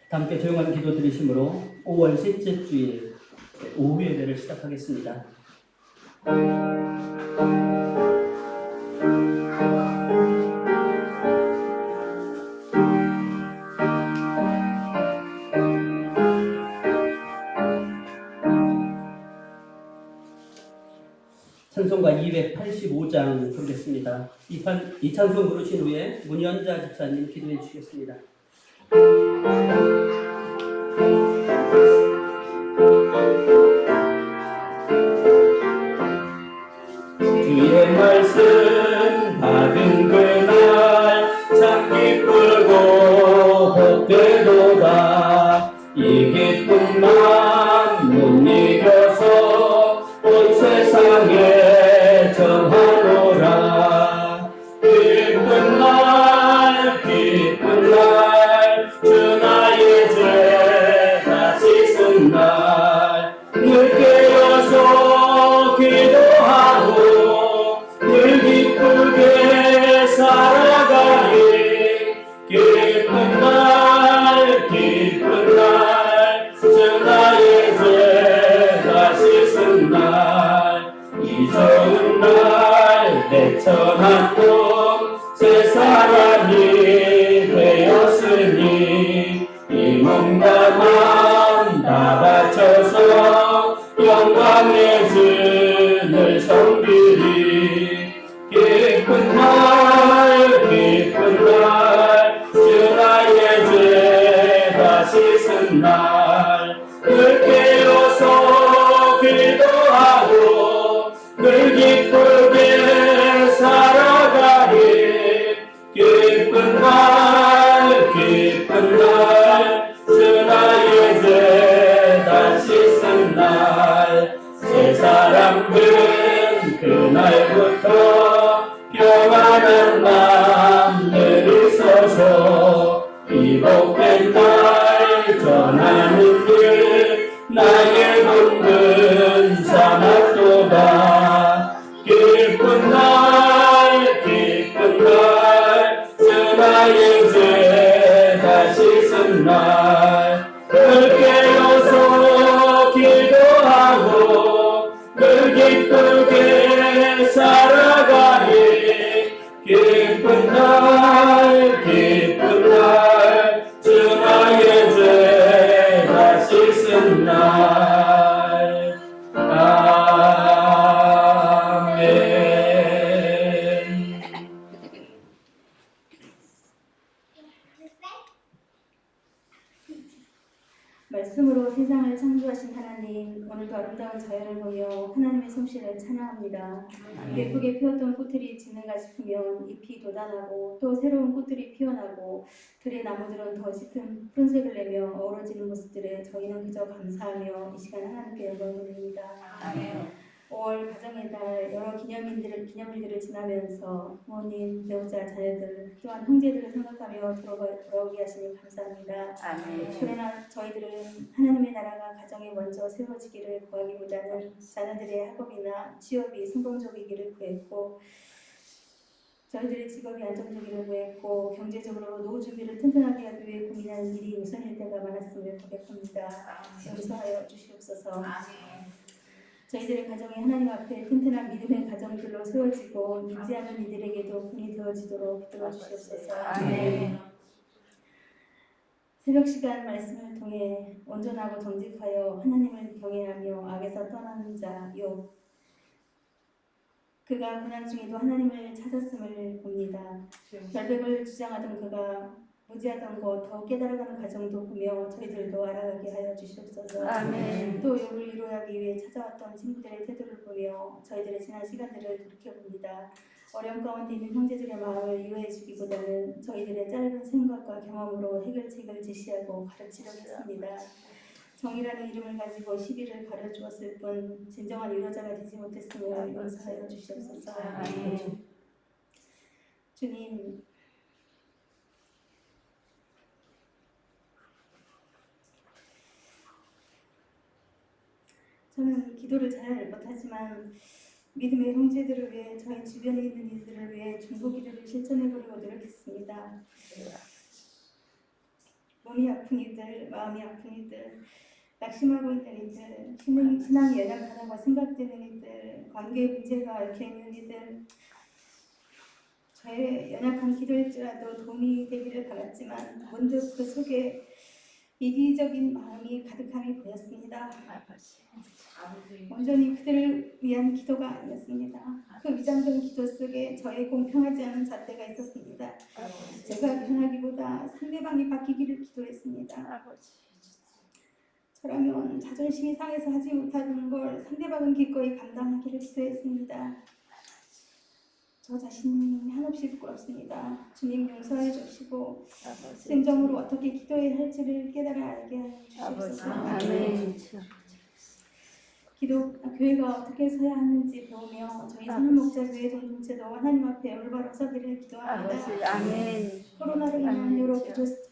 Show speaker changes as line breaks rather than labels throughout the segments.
다 함께 조용한 기도 드리심으로 5월 셋째 주일 오후 예배를 시작하겠습니다. 찬송가 285장 부르겠습니다. 이 찬송 부르신 후에 문현자 집사님 기도해 주시겠습니다. 주의 말씀 받은 그날 참 기쁘고 헛되도다. 이 기쁜 맘 못 이겨서 온 세상에 전하노라. 기쁜 날 주 나의 죄 다 씻은 날 늘 깨어서 기도하고 늘 기쁘게 살아가리. 기쁜 날 주 나의 죄 다 씻은 날 이 좋은 날 내천한 꿈 새 사람이 되었으니 이 몸과 마음 다 바쳐서 영광의 주를 섬기리. 기쁜 날 주 나의 죄 다 씻은 날 늘 깨어서 기도하고 늘 기쁘게 살아가리. 기쁜 날 주 나의 죄 다 씻은 날 새 사람들은 그날부터 평안한 마음 늘 있어서 이 복된 날 전하는 길 나의 본분 삼았도다. 기쁜 날 주 나의 죄 다 씻은 날 늘 깨어서 기도하고 늘 기쁘게 살아가리. 기쁜 날 주 나의 죄 다 씻은 날. 아멘.
말씀으로 세상을 창조하신 하나님, 오늘도 아름다운 자연을 보며 하나님의 솜씨를 찬양합니다. 예쁘게 피었던 꽃들이 지는가 싶으면 잎이 돋아나고 또 새로운 꽃들이 피어나고 들의 나무들은 더 짙은 푸른색을 내며 어우러지는 모습들에 저희는 그저 감사하며 이 시간 하나님께 영광을 돌립니다. 5월 가정의 달 여러 기념일들을 지나면서 부모님, 배우자, 자녀들 또한 형제들을 생각하며 돌아오게 하시니 감사합니다. 그러나 저희들은 하나님의 나라가 가정에 먼저 세워지기를 구하기보다는 자녀들의 학업이나 취업이 성공적이기를 구했고 저희들의 직업이 안정되기를 구했고 경제적으로 노후 준비를 튼튼하게 하기 위해 고민하는 일이 우선일 때가 많았음을 고백합니다. 용서하여 주시옵소서. 저희들의 가정이 하나님 앞에 튼튼한 믿음의 가정들로 세워지고 믿지 않는 이들에게도 본이 되어지도록 붙들어 주시옵소서. 아멘. 새벽 시간 말씀을 통해 온전하고 정직하여 하나님을 경외하며 악에서 떠나는 자 욥, 그가 고난 중에도 하나님을 찾았음을 봅니다. 결백을 주장하던 그가 무지하던 것 더욱 깨달아가는 과정도 보며 저희들도 알아가게 하여 주시옵소서. 아멘. 또 욥을 위로하기 위해 찾아왔던 친구들의 태도를 보며 저희들의 지난 시간들을 돌이켜봅니다. 어려움 가운데 있는 형제들의 마음을 위로해 주기보다는 저희들의 짧은 생각과 경험으로 해결책을 제시하고 가르치려겠습니다. 정의라는 이름을 가지고 시비를 가려주었을 뿐 진정한 위로자가 되지 못했음을 용서하여 주시옵소서. 아멘. 주님, 저는 기도를 잘 못하지만 믿음의 형제들을 위해 저희 주변에 있는 이들을 위해 중보 기도를 실천해보려고 노력했습니다. 몸이 아픈 이들, 마음이 아픈 이들, 낙심하고 있는 이들, 신앙이 연약하다고 생각되는 이들, 관계 문제가 얽혀있는 이들, 저의 연약한 기도일지라도 도움이 되기를 바랐지만 문득 그 속에 이기적인 마음이 가득함이 보였습니다. 온전히 그들을 위한 기도가 아니었습니다. 그 위장된 기도 속에 저의 공평하지 않은 잣대가 있었습니다. 제가 변하기보다 상대방이 바뀌기를 기도했습니다. 저라면 자존심이 상해서 하지 못하는 걸 상대방은 기꺼이 감당하기를 기도했습니다. 저 자신이 한없이 부끄럽습니다. 주님 용서해 주시고 진정으로 어떻게 기도해야 할지를 깨달아 알게 하여 주시옵소서.
아멘.
교회가 어떻게 서야 하는지 배우며 저희 선물목자교회 공동체도 하나님 앞에 올바로 서기를 기도합니다.
아멘.
코로나로 인한 여러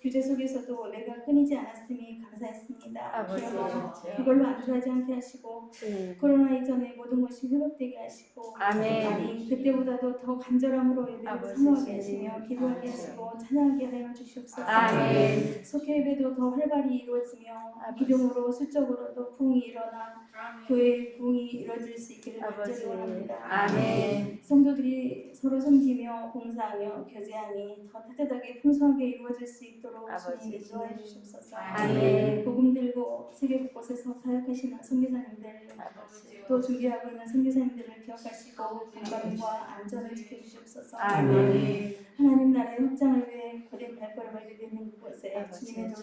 규제 속에서도 내가 끊이지 않았음이 감사했습니다. 이걸로 안주하지 않게 하시고 코로나 이전에 모든 것이 회복되게 하시고
아멘.
아니 그때보다도 더 간절함으로 예배를 사모하게 하시며 기도하게 하시고 찬양하게 하여 주시옵소서.
아멘.
속회 예배도 더 활발히 이루어지며 기둥으로 수적으로도 부흥이 일어나 교회의 부흥이 이루어질 수 있기를 간절히 원합니다.
아멘.
성도들이 서로 섬기며 봉사하며 교제하니 더 따뜻하게 풍성하게 이루어질 수 있도록 주님 인도해 주시옵소서.
아멘.
복음 들고 세계 곳곳에서 사역하시는 선교사님들 또 준비하고 있는 선교사님들을 기억하시고 건강과 안전을 지켜주시옵소서.
아멘.
하나님 나라의 확장을 위해 거듭 발걸음을 디디는 그곳에 주님의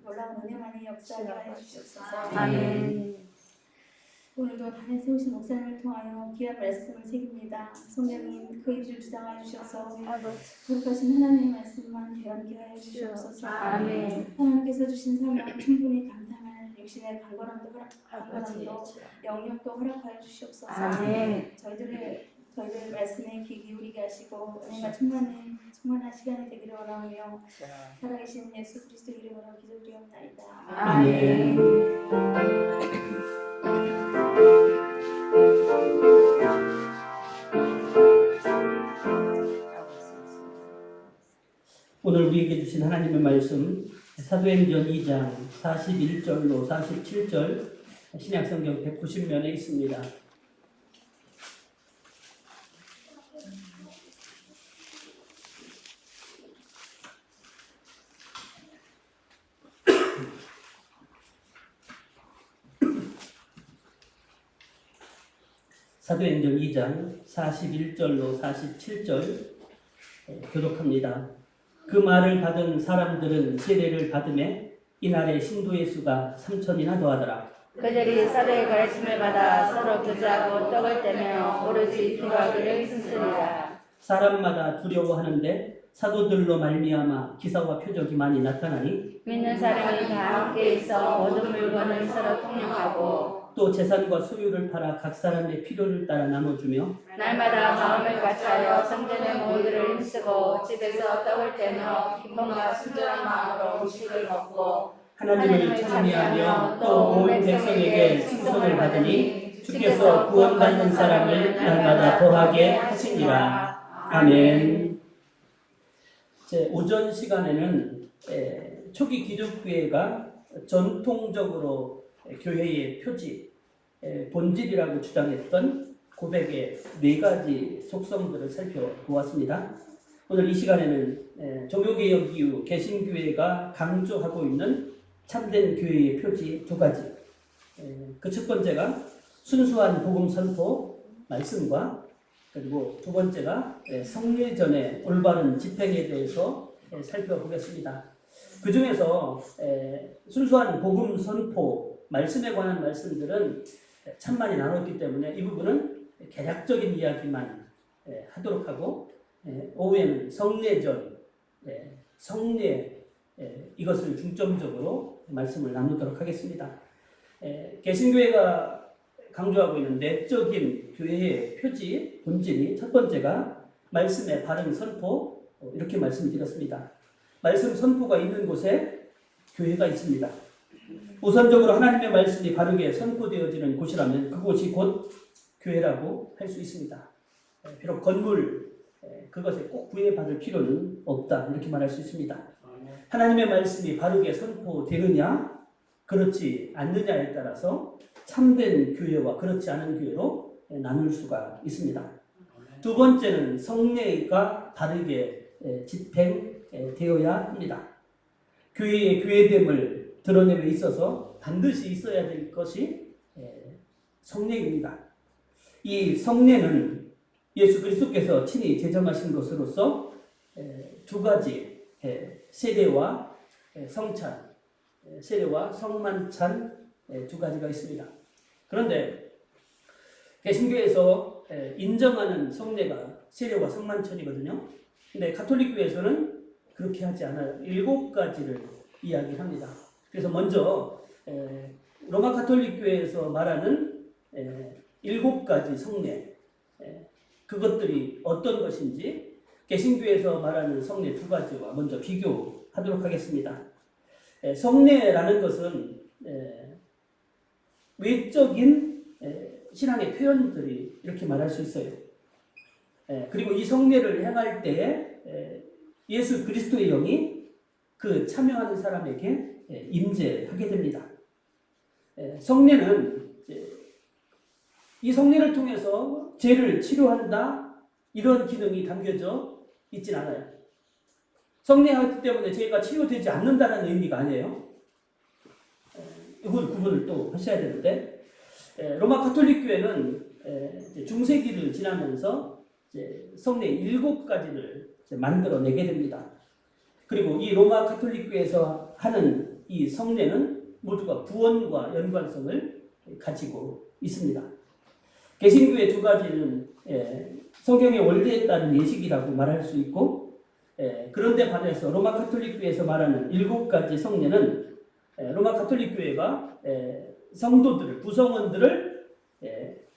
놀라운 은혜만이 역사하게 하여 주시옵소서.
아멘.
오늘도 단에 세우신 목사님을 통하여 귀한 말씀을 새깁니다. 성령님 그 입을 주장하여 주셔서 거룩하신 하나님의 말씀만 배우게 하여 주시옵소서.
아멘.
하나님께서 주신 사명을 충분히 감당할 육신의 강건함도 영역도 허락하여 주시옵소서.
아멘.
저희들 말씀에 귀 기울이게 하시고 은혜가 충만한 시간이 되기를 원하며 살아계신 예수 그리스도 이름으로 기도드리옵나이다.
아멘.
오늘 우리에게 주신 하나님의 말씀 사도행전 2장 41절로 47절 신약성경 190면에 있습니다. 사도행전 2장 41절로 47절 교독합니다. 그 말을 받은 사람들은 세례를 받음에 이날의 신도의 수가 3,000이나 더하더라.
그들이 사도의 가르침을 받아 서로 교제하고 떡을 떼며 오로지 기도하기를 힘쓰니라.
사람마다 두려워하는데 사도들로 말미암아 기사와 표적이 많이 나타나니
믿는 사람이 다 함께 있어 모든 물건을 서로 통용하고
또 재산과 소유를 팔아 각 사람의 필요를 따라 나눠주며
날마다 마음을 같이하여 성전에 모이기를 힘쓰고 집에서 떡을 떼며 기쁨과 순전한 마음으로 음식을 먹고
하나님을 찬미하며 또 온 백성에게 칭송을 받으니 주께서 구원받는 사람을 날마다 더하게 하시니라. 아멘. 오전 시간에는 초기 기독교회가 전통적으로 교회의 표지, 본질이라고 주장했던 고백의 4가지 속성들을 살펴보았습니다. 오늘 이 시간에는 종교개혁 이후 개신교회가 강조하고 있는 참된 교회의 표지 2가지. 그 첫 번째가 순수한 복음 선포 말씀과 그리고 두 번째가 성례전의 올바른 집행에 대해서 살펴보겠습니다. 그 중에서 순수한 복음 선포 말씀에 관한 말씀들은 천만이 나눴기 때문에 이 부분은 개략적인 이야기만 하도록 하고 오후에는 성례전, 성례 이것을 중점적으로 말씀을 나누도록 하겠습니다. 개신교회가 강조하고 있는 내적인 교회의 표지, 본질이 첫 번째가 말씀의 바른 선포 이렇게 말씀드렸습니다. 말씀 선포가 있는 곳에 교회가 있습니다. 우선적으로 하나님의 말씀이 바르게 선포되어지는 곳이라면 그곳이 곧 교회라고 할 수 있습니다. 비록 건물 그것에 꼭 구애받을 필요는 없다 이렇게 말할 수 있습니다. 하나님의 말씀이 바르게 선포되느냐 그렇지 않느냐에 따라서 참된 교회와 그렇지 않은 교회로 나눌 수가 있습니다. 두 번째는 성례가 바르게 집행되어야 합니다. 교회의 교회됨을 드러내에 있어서 반드시 있어야 될 것이 성례입니다. 이 성례는 예수 그리스도께서 친히 제정하신 것으로서 두 가지 세례와 성찬, 세례와 성만찬 두 가지가 있습니다. 그런데 개신교에서 인정하는 성례가 세례와 성만찬이거든요. 근데 가톨릭교에서는 그렇게 하지 않아요. 7가지를 이야기합니다. 그래서 먼저 로마 가톨릭교에서 말하는 7가지 성례, 그것들이 어떤 것인지 개신교에서 말하는 성례 2가지와 먼저 비교하도록 하겠습니다. 성례라는 것은 외적인 신앙의 표현들이 이렇게 말할 수 있어요. 그리고 이 성례를 행할 때에 예수 그리스도의 영이 그 참여하는 사람에게 임재하게 됩니다. 성례는 이 성례를 통해서 죄를 치료한다 이런 기능이 담겨져 있진 않아요. 성례하기 때문에 죄가 치료되지 않는다는 의미가 아니에요. 이건 구분을 또 하셔야 되는데 로마 가톨릭 교회는 중세기를 지나면서 성례 7가지를 만들어내게 됩니다. 그리고 이 로마 가톨릭 교회에서 하는 이 성례는 모두가 구원과 연관성을 가지고 있습니다. 개신교의 2가지는 성경의 원리에 따른 예식이라고 말할 수 있고 그런데 반해서 로마 가톨릭 교회에서 말하는 7가지 성례는 로마 가톨릭 교회가 성도들을 구성원들을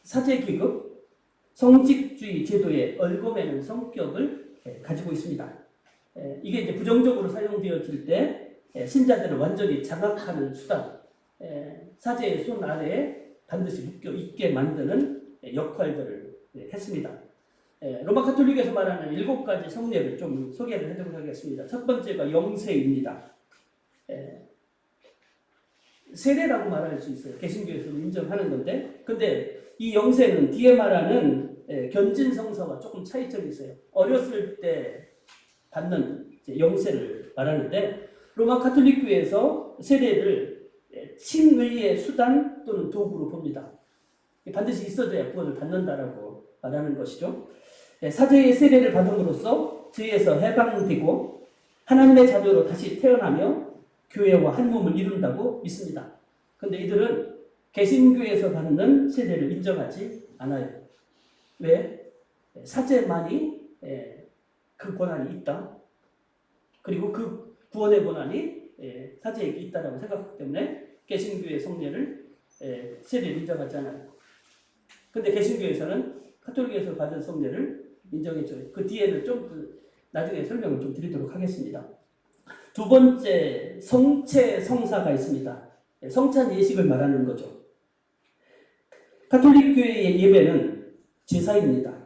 사제기급 성직주의 제도에 얽어매는 성격을 가지고 있습니다. 이게 이제 부정적으로 사용되어질 때 신자들을 완전히 장악하는 수단, 사제의 손 아래에 반드시 묶여 있게 만드는 역할들을 했습니다. 로마 가톨릭에서 말하는 7가지 성례를 좀 소개를 해드리도록 하겠습니다. 첫 번째가 영세입니다. 세례라고 말할 수 있어요. 개신교에서는 인정하는 건데, 근데 이 영세는 뒤에 말하는 견진성사와 조금 차이점이 있어요. 어렸을 때 받는 영세를 말하는데, 로마 가톨릭 교회에서 세례를 칭의의 수단 또는 도구로 봅니다. 반드시 있어줘야 구원을 받는다라고 말하는 것이죠. 사제의 세례를 받음으로써 죄에서 해방되고 하나님의 자녀로 다시 태어나며 교회와 한 몸을 이룬다고 믿습니다. 그런데 이들은 개신교에서 받는 세례를 인정하지 않아요. 왜? 사제만이 그 권한이 있다. 그리고 그 구원의 권한이 사제에게 있다라고 생각하기 때문에 개신교의 성례를 세례를 인정하지 않아요. 근데 개신교에서는 가톨릭에서 받은 성례를 인정해줘요. 그 뒤에는 좀 나중에 설명을 좀 드리도록 하겠습니다. 두 번째, 성체 성사가 있습니다. 성찬 예식을 말하는 거죠. 가톨릭 교회의 예배는 제사입니다.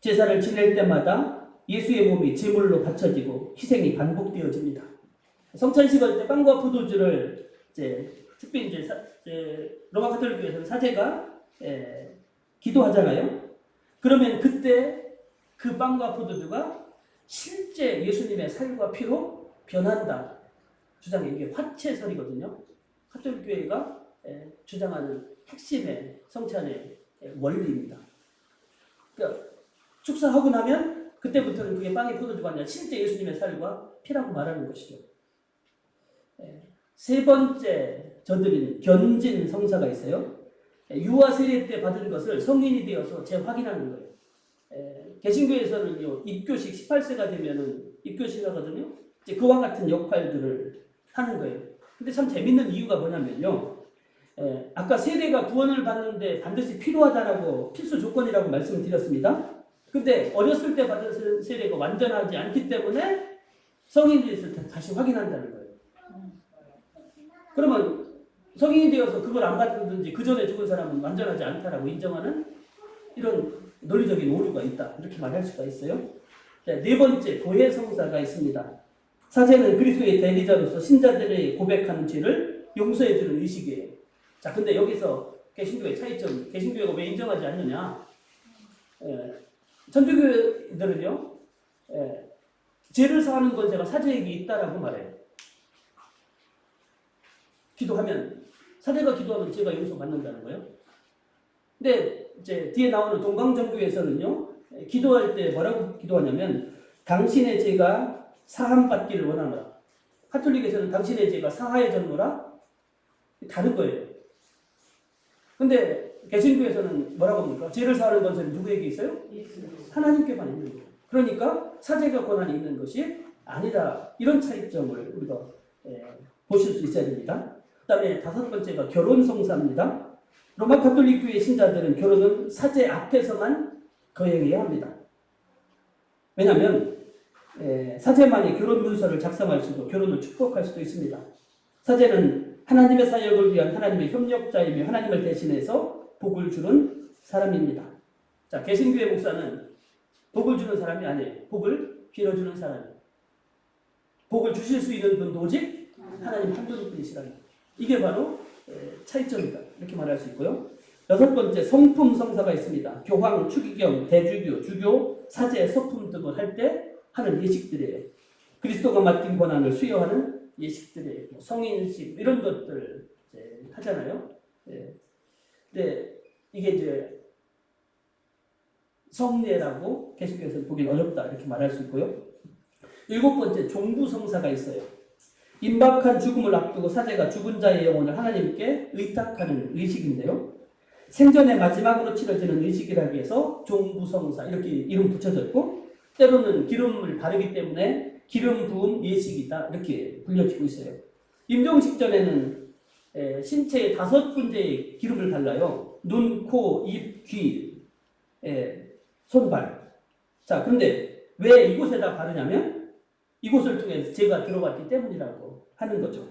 제사를 지낼 때마다 예수의 몸이 제물로 바쳐지고 희생이 반복되어집니다. 성찬식 할 때 빵과 포도주를 특히 로마 가톨릭 교회에서는 사제가 기도하잖아요. 그러면 그때 그 빵과 포도주가 실제 예수님의 살과 피로 변한다 주장해. 이게 화채설이거든요. 가톨릭 교회가 주장하는 핵심의 성찬의 원리입니다. 그러니까 축사하고 나면 그때부터는 그게 빵이 포도주가 아니라 실제 예수님의 살과 피라고 말하는 것이죠. 세 번째 저들은 견진 성사가 있어요. 유아 세례 때 받은 것을 성인이 되어서 재확인하는 거예요. 개신교에서는요, 입교식 18세가 되면은 입교식 하거든요. 이제 그와 같은 역할들을 하는 거예요. 근데 참 재밌는 이유가 뭐냐면요. 아까 세례가 구원을 받는데 반드시 필요하다라고 필수 조건이라고 말씀을 드렸습니다. 근데 어렸을 때 받은 세례가 완전하지 않기 때문에 성인이 되어서 다시 확인한다는 거예요. 그러면 성인이 되어서 그걸 안 받든지 그 전에 죽은 사람은 완전하지 않다라고 인정하는 이런 논리적인 오류가 있다. 이렇게 말할 수가 있어요. 자, 네 번째, 고해 성사가 있습니다. 사제는 그리스도의 대리자로서 신자들의 고백하는 죄를 용서해주는 의식이에요. 자, 근데 여기서 개신교의 차이점, 개신교가 왜 인정하지 않느냐? 천주교들은요, 죄를 사하는 권세가 사제에게 있다라고 말해요. 기도하면, 사제가 기도하면 죄가 용서받는다는 거예요. 근데 이제 뒤에 나오는 동방정교에서는요, 기도할 때 뭐라고 기도하냐면, 당신의 죄가 사함받기를 원하노라. 가톨릭에서는 당신의 죄가 사하여졌노라. 다른 거예요. 근데 개신교에서는 뭐라고 합니까? 죄를 사하는 권세는 누구에게 있어요? 하나님께만 있는 거예요. 그러니까 사제가 권한이 있는 것이 아니다. 이런 차이점을 우리가 보실 수 있어야 됩니다. 그 다음에 다섯 번째가 결혼성사입니다. 로마 가톨릭 교회 신자들은 결혼은 사제 앞에서만 거행해야 합니다. 왜냐하면 사제만이 결혼 문서를 작성할 수도 결혼을 축복할 수도 있습니다. 사제는 하나님의 사역을 위한 하나님의 협력자이며 하나님을 대신해서 복을 주는 사람입니다. 자, 개신교의 목사는 복을 주는 사람이 아니에요. 복을 빌어주는 사람이에요. 복을 주실 수 있는 분도 오직 하나님 한 분이시라는 거예요. 이게 바로 차이점이다. 이렇게 말할 수 있고요. 여섯 번째, 성품 성사가 있습니다. 교황, 추기경, 대주교, 주교, 사제, 서품 등을 할 때 하는 예식들이에요. 그리스도가 맡긴 권한을 수여하는 예식들이에요. 성인식 이런 것들 하잖아요. 근데 이게 이제 성례라고 개신교에서 보기는 어렵다 이렇게 말할 수 있고요. 일곱 번째, 종부성사가 있어요. 임박한 죽음을 앞두고 사제가 죽은 자의 영혼을 하나님께 의탁하는 의식인데요. 생전의 마지막으로 치러지는 의식이라고 해서 종부성사 이렇게 이름 붙여져 있고, 때로는 기름을 바르기 때문에 기름 부음 예식이다 이렇게 불려지고 있어요. 임종식 전에는 신체의 5군데의 기름을 발라요. 눈, 코, 입, 귀, 손발. 자, 그런데 왜 이곳에다 바르냐면 이곳을 통해서 죄가 들어갔기 때문이라고 하는 거죠.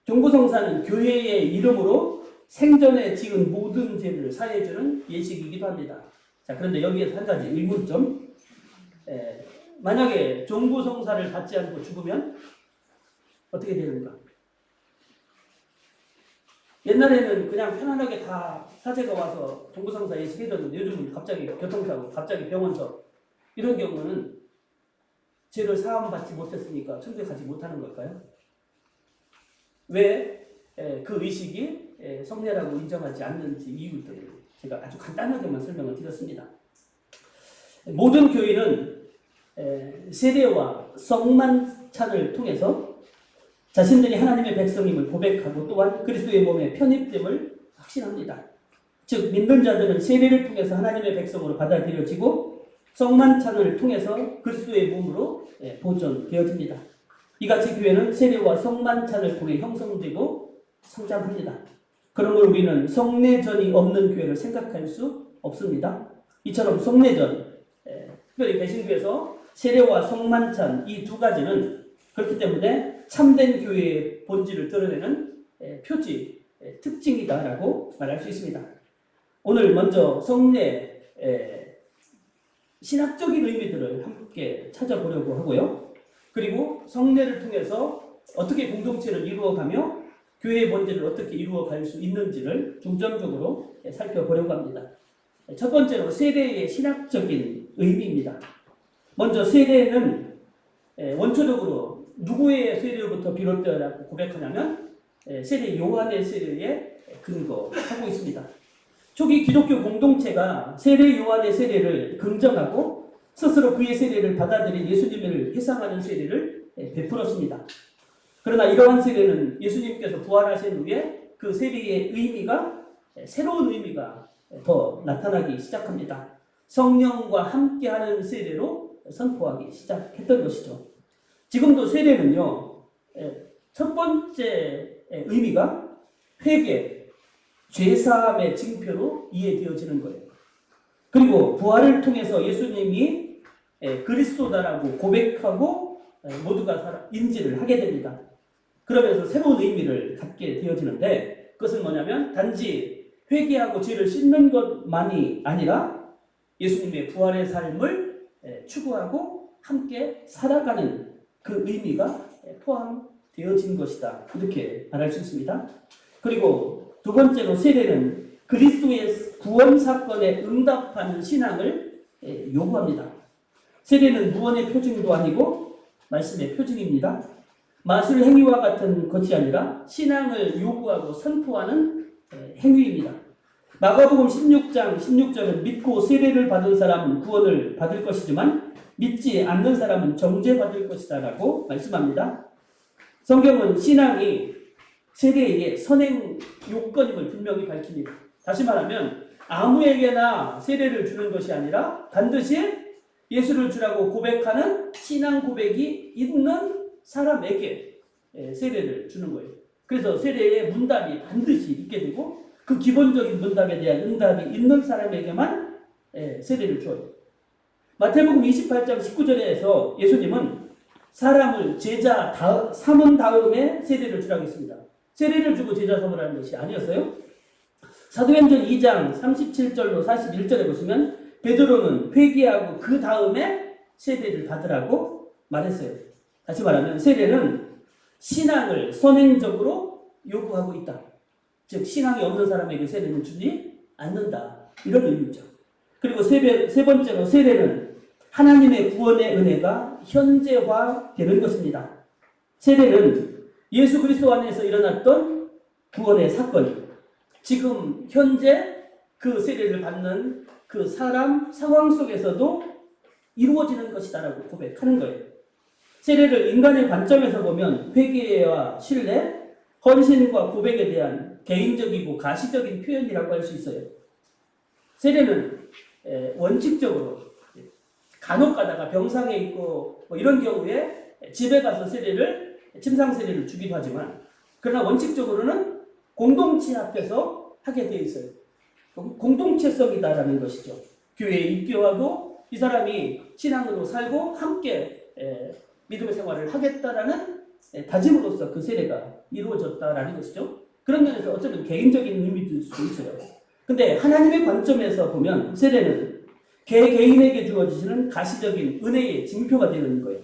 종부성사는 교회의 이름으로 생전에 지은 모든 죄를 사해주는 예식이기도 합니다. 자, 그런데 여기에서 한 가지 의문점. 만약에 종부성사를 받지 않고 죽으면 어떻게 되는가? 옛날에는 그냥 편안하게 다 사제가 와서 종부성사 예식해줬는데 요즘은 갑자기 교통사고, 갑자기 병원서 이런 경우는 죄를 사함받지 못했으니까 천국에 가지 못하는 걸까요? 왜 그 의식이 성례라고 인정하지 않는지 이유들을 제가 아주 간단하게만 설명을 드렸습니다. 모든 교인은 세례와 성만찬을 통해서 자신들이 하나님의 백성임을 고백하고 또한 그리스도의 몸에 편입됨을 확신합니다. 즉 믿는 자들은 세례를 통해서 하나님의 백성으로 받아들여지고 성만찬을 통해서 그리스도의 몸으로 보존되어집니다. 이같이 교회는 세례와 성만찬을 통해 형성되고 성장합니다. 그러므로 우리는 성례전이 없는 교회를 생각할 수 없습니다. 이처럼 성례전, 특별히 개신교에서 세례와 성만찬 이 두 가지는 그렇기 때문에 참된 교회의 본질을 드러내는 표지, 특징이다라고 말할 수 있습니다. 오늘 먼저 성례 신학적인 의미들을 함께 찾아보려고 하고요. 그리고 성례를 통해서 어떻게 공동체를 이루어가며 교회의 본질을 어떻게 이루어갈 수 있는지를 중점적으로 살펴보려고 합니다. 첫 번째로 세례의 신학적인 의미입니다. 먼저 세례는 원초적으로 누구의 세례로부터 비롯되었다고 고백하냐면 세례 요한의 세례에 근거하고 있습니다. 초기 기독교 공동체가 세례 요한의 세례를 긍정하고 스스로 그의 세례를 받아들인 예수님을 회상하는 세례를 베풀었습니다. 그러나 이러한 세례는 예수님께서 부활하신 후에 그 세례의 의미가 새로운 의미가 더 나타나기 시작합니다. 성령과 함께하는 세례로 선포하기 시작했던 것이죠. 지금도 세례는요, 첫 번째 의미가 회개, 죄사함의 징표로 이해되어지는 거예요. 그리고 부활을 통해서 예수님이 그리스도다라고 고백하고 모두가 인지를 하게 됩니다. 그러면서 새로운 의미를 갖게 되어지는데 그것은 뭐냐면 단지 회개하고 죄를 씻는 것만이 아니라 예수님의 부활의 삶을 추구하고 함께 살아가는 그 의미가 포함되어진 것이다. 이렇게 말할 수 있습니다. 그리고 두 번째로 세례는 그리스도의 구원 사건에 응답하는 신앙을 요구합니다. 세례는 무언의 표징도 아니고 말씀의 표징입니다. 마술 행위와 같은 것이 아니라 신앙을 요구하고 선포하는 행위입니다. 마가복음 16장 16절은 믿고 세례를 받은 사람은 구원을 받을 것이지만 믿지 않는 사람은 정죄받을 것이다 라고 말씀합니다. 성경은 신앙이 세례의 선행 요건임을 분명히 밝힙니다. 다시 말하면 아무에게나 세례를 주는 것이 아니라 반드시 예수를 주라고 고백하는 신앙 고백이 있는 사람에게 세례를 주는 거예요. 그래서 세례의 문답이 반드시 있게 되고 그 기본적인 문답에 대한 응답이 있는 사람에게만 세례를 줘요. 마태복음 28장 19절에서 예수님은 사람을 제자 삼은 다음에 세례를 주라고 했습니다. 세례를 주고 제자 삼으라는 것이 아니었어요. 사도행전 2장 37절로 41절에 보시면 베드로는 회개하고 그 다음에 세례를 받으라고 말했어요. 다시 말하면 세례는 신앙을 선행적으로 요구하고 있다. 즉 신앙이 없는 사람에게 세례는 주지 않는다. 이런 의미죠. 그리고 세 번째로 세례는 하나님의 구원의 은혜가 현재화되는 것입니다. 세례는 예수 그리스도 안에서 일어났던 구원의 사건이 지금 현재 그 세례를 받는 그 사람 상황 속에서도 이루어지는 것이다라고 고백하는 거예요. 세례를 인간의 관점에서 보면 회개와 신뢰, 헌신과 고백에 대한 개인적이고 가시적인 표현이라고 할 수 있어요. 세례는 원칙적으로 간혹 가다가 병상에 있고 뭐 이런 경우에 집에 가서 침상 세례를 주기도 하지만 그러나 원칙적으로는 공동체 앞에서 하게 되어 있어요. 공동체성이다라는 것이죠. 교회에 입교하고 이 사람이 신앙으로 살고 함께 믿음의 생활을 하겠다라는 다짐으로써 그 세례가 이루어졌다라는 것이죠. 그런 면에서 어쩌면 개인적인 의미일 수도 있어요. 근데 하나님의 관점에서 보면 세례는 개개인에게 주어지시는 가시적인 은혜의 징표가 되는 거예요.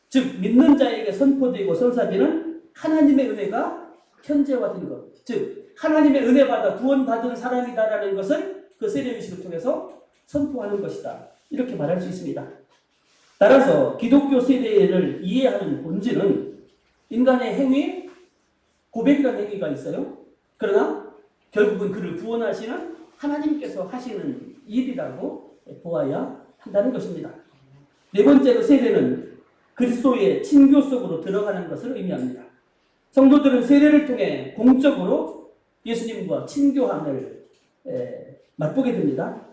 즉 믿는 자에게 선포되고 선사되는 하나님의 은혜가 현재화된 것. 즉 하나님의 은혜 받아 구원받은 사람이다라는 것을 그 세례 의식을 통해서 선포하는 것이다. 이렇게 말할 수 있습니다. 따라서 기독교 세례를 이해하는 본질은 인간의 행위, 고백이라는 행위가 있어요. 그러나 결국은 그를 구원하시는 하나님께서 하시는 일이라고 보아야 한다는 것입니다. 네 번째로 세례는 그리스도의 친교 속으로 들어가는 것을 의미합니다. 성도들은 세례를 통해 공적으로 예수님과 친교함을 맛보게 됩니다.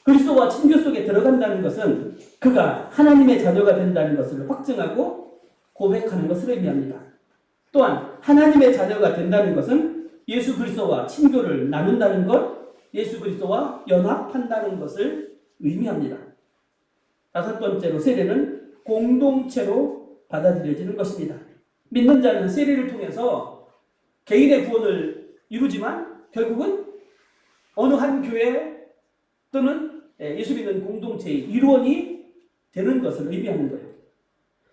그리스도와 친교 속에 들어간다는 것은 그가 하나님의 자녀가 된다는 것을 확증하고 고백하는 것을 의미합니다. 또한 하나님의 자녀가 된다는 것은 예수 그리스도와 친교를 나눈다는 것, 예수 그리스도와 연합한다는 것을 의미합니다. 다섯 번째로 세례는 공동체로 받아들여지는 것입니다. 믿는 자는 세례를 통해서 개인의 구원을 이루지만 결국은 어느 한 교회 또는 예수 믿는 공동체의 일원이 되는 것을 의미하는 거예요.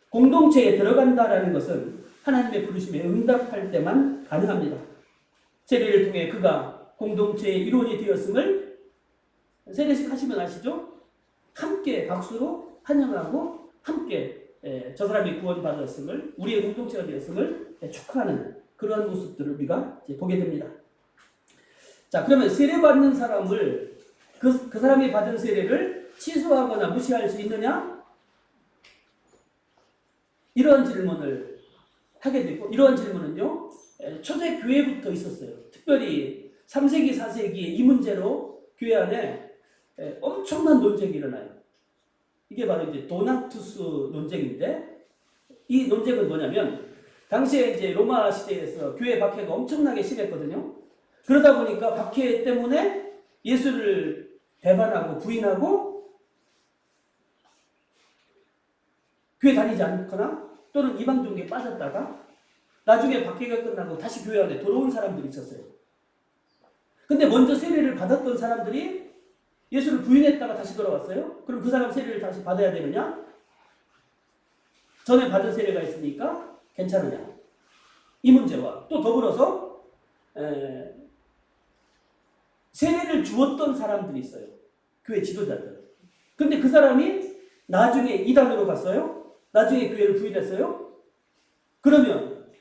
공동체에 들어간다라는 것은 하나님의 부르심에 응답할 때만 가능합니다. 세례를 통해 그가 공동체의 일원이 되었음을 세례식 하시면 아시죠? 함께 박수로 환영하고 함께 저 사람이 구원받았음을 우리의 공동체가 되었음을 축하하는 그러한 모습들을 우리가 이제 보게 됩니다. 자, 그러면 세례받는 사람을 그 사람이 받은 세례를 취소하거나 무시할 수 있느냐? 이러한 질문을 하게 되고 이러한 질문은요 초대교회부터 있었어요. 특별히 3세기 4세기에 이 문제로 교회 안에 엄청난 논쟁이 일어나요. 이게 바로 이제 도나투스 논쟁인데 이 논쟁은 뭐냐면 당시에 이제 로마 시대에서 교회 박해가 엄청나게 심했거든요. 그러다 보니까 박해 때문에 예수를 배반하고 부인하고 교회 다니지 않거나 또는 이방 종교에 빠졌다가 나중에 박해가 끝나고 다시 교회 안에 돌아온 사람들이 있었어요. 근데 먼저 세례를 받았던 사람들이 예수를 부인했다가 다시 돌아왔어요. 그럼 그 사람 세례를 다시 받아야 되느냐? 전에 받은 세례가 있으니까 괜찮으냐. 이 문제와 또 더불어서 세례를 주었던 사람들이 있어요. 교회 지도자들. 근데 그 사람이 나중에 이단으로 갔어요? 나중에 교회를 부인했어요? 그러면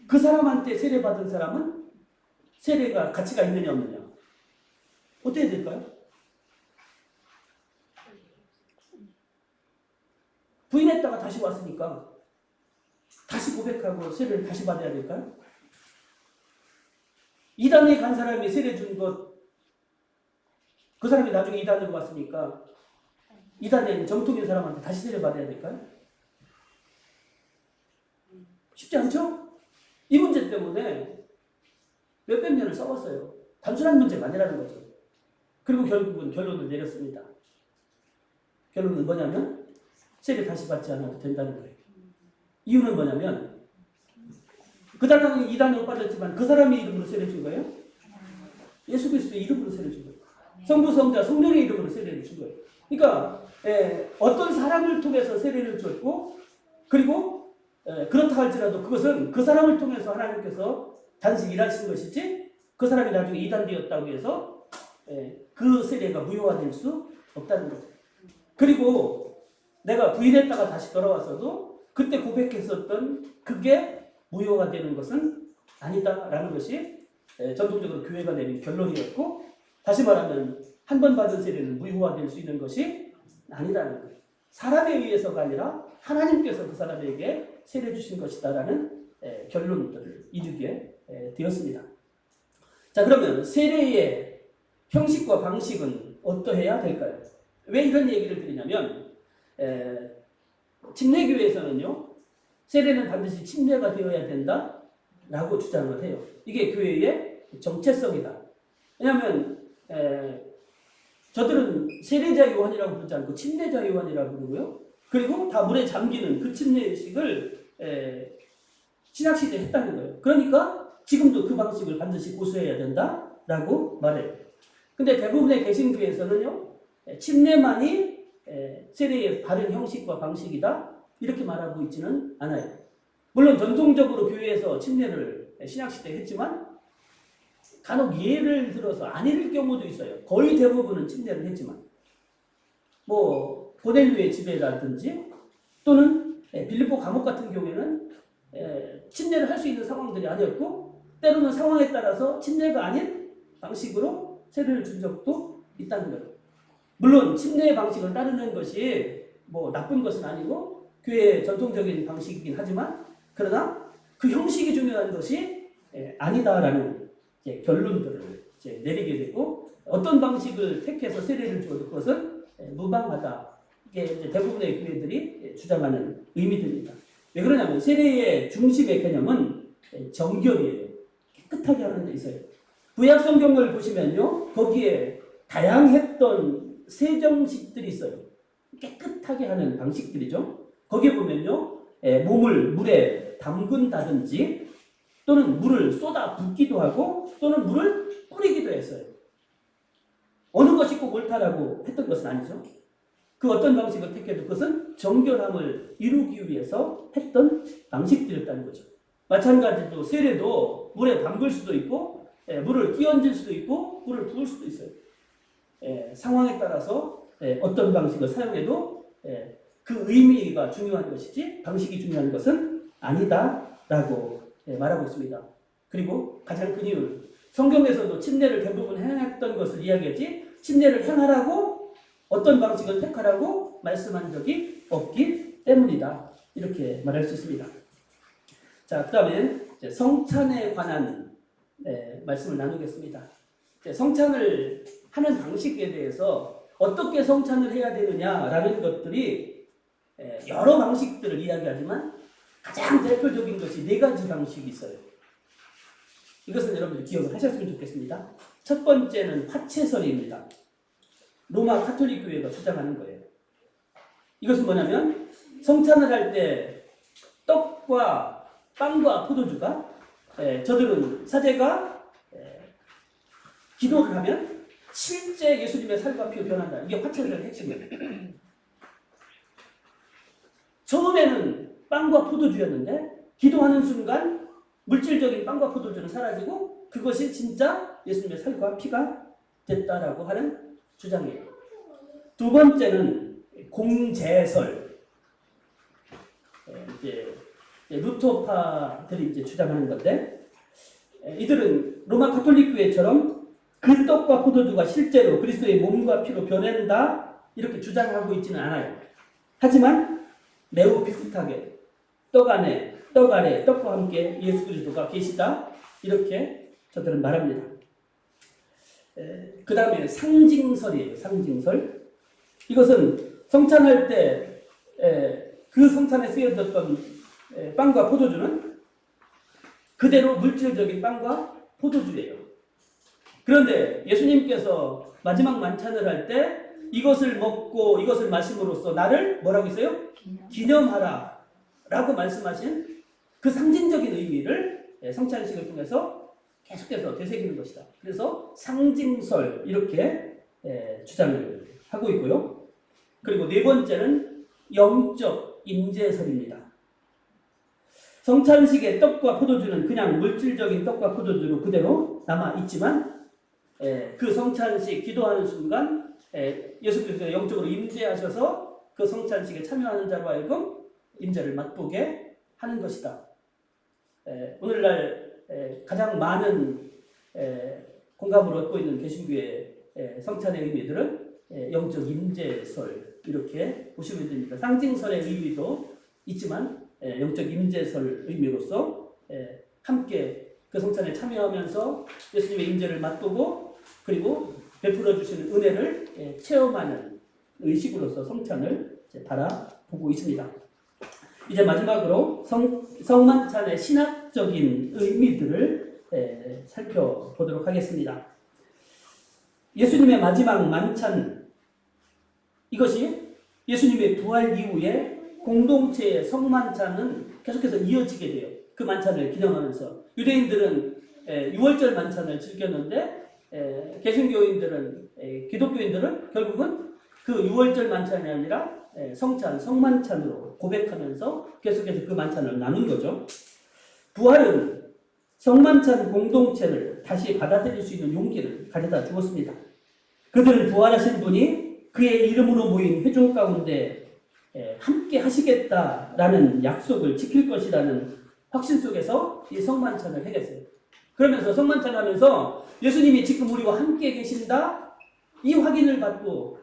그 사람한테 세례 받은 사람은 세례가 가치가 있느냐 없느냐? 어떻게 될까요? 부인했다가 다시 왔으니까 다시 고백하고 세례를 다시 받아야 될까요? 이단에 간 사람이 세례 준 것, 그 사람이 나중에 이단으로 갔으니까 이단에 정통인 사람한테 다시 세례 받아야 될까요? 쉽지 않죠? 이 문제 때문에 몇백 년을 싸웠어요. 단순한 문제가 아니라는 거죠. 그리고 결국은 결론을 내렸습니다. 결론은 뭐냐면 세례 다시 받지 않아도 된다는 거예요. 이유는 뭐냐면 그 사람은 이단으로 빠졌지만 그 사람의 이름으로 세례 준 거예요? 예수 그리스도의 이름으로 세례 준 거예요. 성부, 성자, 성령의 이름으로 세례를 준 거예요. 그러니까 어떤 사람을 통해서 세례를 줬고 그리고 그렇다 할지라도 그것은 그 사람을 통해서 하나님께서 단지 일하신 것이지 그 사람이 나중에 이단되었다고 해서 그 세례가 무효화될 수 없다는 거죠. 그리고 내가 부인했다가 다시 돌아와서도 그때 고백했었던 그게 무효가 되는 것은 아니다라는 것이 전통적으로 교회가 내린 결론이었고 다시 말하면 한 번 받은 세례는 무효화될 수 있는 것이 아니라는 거예요. 사람에 의해서가 아니라 하나님께서 그 사람에게 세례 주신 것이다라는 결론들을 이루게 되었습니다. 자, 그러면 세례의 형식과 방식은 어떠해야 될까요? 왜 이런 얘기를 드리냐면 침례교회에서는요 세례는 반드시 침례가 되어야 된다라고 주장을 해요. 이게 교회의 정체성이다. 왜냐하면 저들은 세례자 요한이라고 부르지 않고 침례자 요한이라고 부르고요. 그리고 다 물에 잠기는 그 침례식을 신약시대에 했다는 거예요. 그러니까 지금도 그 방식을 반드시 고수해야 된다라고 말해요. 근데 대부분의 개신교에서는요 침례만이 세례의 바른 형식과 방식이다 이렇게 말하고 있지는 않아요. 물론 전통적으로 교회에서 침례를 신약시대에 했지만 간혹 예를 들어서 아닐 경우도 있어요. 거의 대부분은 침례를 했지만 뭐 고넬료의 집에라든지 또는 빌립보 감옥 같은 경우에는 침례를 할 수 있는 상황들이 아니었고 때로는 상황에 따라서 침례가 아닌 방식으로 세례를 준 적도 있다는 거예요. 물론 침례의 방식을 따르는 것이 뭐 나쁜 것은 아니고 교회의 전통적인 방식이긴 하지만 그러나 그 형식이 중요한 것이 아니다라는 결론들을 내리게 되고 어떤 방식을 택해서 세례를 주어도 그것은 무방하다. 이게 대부분의 교회들이 주장하는 의미들입니다. 왜 그러냐면 세례의 중심의 개념은 정결이에요. 깨끗하게 하는 데 있어요. 구약 성경을 보시면요 거기에 다양했던 세정식들이 있어요. 깨끗하게 하는 방식들이죠. 거기에 보면요 몸을 물에 담근다든지 또는 물을 쏟아 붓기도 하고 또는 물을 뿌리기도 했어요. 어느 것이 꼭 옳다라고 했던 것은 아니죠. 그 어떤 방식을 택해도 그것은 정결함을 이루기 위해서 했던 방식들이었다는 거죠. 마찬가지로 세례도 물에 담글 수도 있고 물을 끼얹을 수도 있고 물을 부을 수도 있어요. 상황에 따라서 어떤 방식을 사용해도 그 의미가 중요한 것이지 방식이 중요한 것은 아니다라고 말하고 있습니다. 그리고 가장 큰 이유는 성경에서도 침례를 대부분 행했던 것을 이야기했지 침례를 행하라고 어떤 방식을 택하라고 말씀한 적이 없기 때문이다. 이렇게 말할 수 있습니다. 자, 그 다음에 성찬에 관한 말씀을 나누겠습니다. 성찬을 하는 방식에 대해서 어떻게 성찬을 해야 되느냐라는 것들이 여러 방식들을 이야기하지만 가장 대표적인 것이 네 가지 방식이 있어요. 이것은 여러분들 기억을 하셨으면 좋겠습니다. 첫 번째는 화채설입니다. 로마 카톨릭 교회가 주장하는 거예요. 이것은 뭐냐면 성찬을 할 때 떡과 빵과 포도주가 저들은 사제가 기도를 하면 실제 예수님의 살과 피로 변한다. 이게 화채설의 핵심이에요. 처음에는 빵과 포도주였는데 기도하는 순간 물질적인 빵과 포도주는 사라지고 그것이 진짜 예수님의 살과 피가 됐다라고 하는 주장이에요. 두 번째는 공제설. 이제 루터파들이 이제 주장하는 건데, 이들은 로마 가톨릭 교회처럼 그 떡과 포도주가 실제로 그리스도의 몸과 피로 변한다 이렇게 주장하고 있지는 않아요. 하지만 매우 비슷하게 떡 아래 떡과 함께 예수 그리스도가 계시다 이렇게 저들은 말합니다. 그 다음에 상징설이에요. 상징설. 이것은 성찬할 때 그 성찬에 쓰여졌던 빵과 포도주는 그대로 물질적인 빵과 포도주예요. 그런데 예수님께서 마지막 만찬을 할 때 이것을 먹고 이것을 마심으로써 나를 뭐라고 했어요? 기념하라 라고 말씀하신 그 상징적인 의미를 성찬식을 통해서 계속해서 되새기는 것이다. 그래서 상징설 이렇게 주장을 하고 있고요. 그리고 네 번째는 영적 임재설입니다. 성찬식의 떡과 포도주는 그냥 물질적인 떡과 포도주로 그대로 남아있지만 그 성찬식 기도하는 순간 예수 그리스도가 영적으로 임재하셔서 그 성찬식에 참여하는 자로 하여금 임재를 맛보게 하는 것이다. 오늘날 가장 많은 공감을 얻고 있는 개신교의 성찬의 의미들은 영적 임재설 이렇게 보시면 됩니다. 상징설의 의미도 있지만 영적 임재설 의미로서 함께 그 성찬에 참여하면서 예수님의 임재를 맛보고 그리고 베풀어 주시는 은혜를 체험하는 의식으로서 성찬을 바라보고 있습니다. 이제 마지막으로 성만찬의 신학적인 의미들을 살펴보도록 하겠습니다. 예수님의 마지막 만찬, 이것이 예수님의 부활 이후에 공동체의 성만찬은 계속해서 이어지게 돼요. 그 만찬을 기념하면서 유대인들은 6월절 만찬을 즐겼는데 개신교인들은 기독교인들은 결국은 그 6월절 만찬이 아니라 성만찬으로 고백하면서 계속해서 그 만찬을 나눈 거죠. 부활은 성만찬 공동체를 다시 받아들일 수 있는 용기를 가져다 주었습니다. 그들은 부활하신 분이 그의 이름으로 모인 회중 가운데 함께 하시겠다라는 약속을 지킬 것이라는 확신 속에서 이 성만찬을 해냈어요. 그러면서 성만찬을 하면서 예수님이 지금 우리와 함께 계신다 이 확인을 받고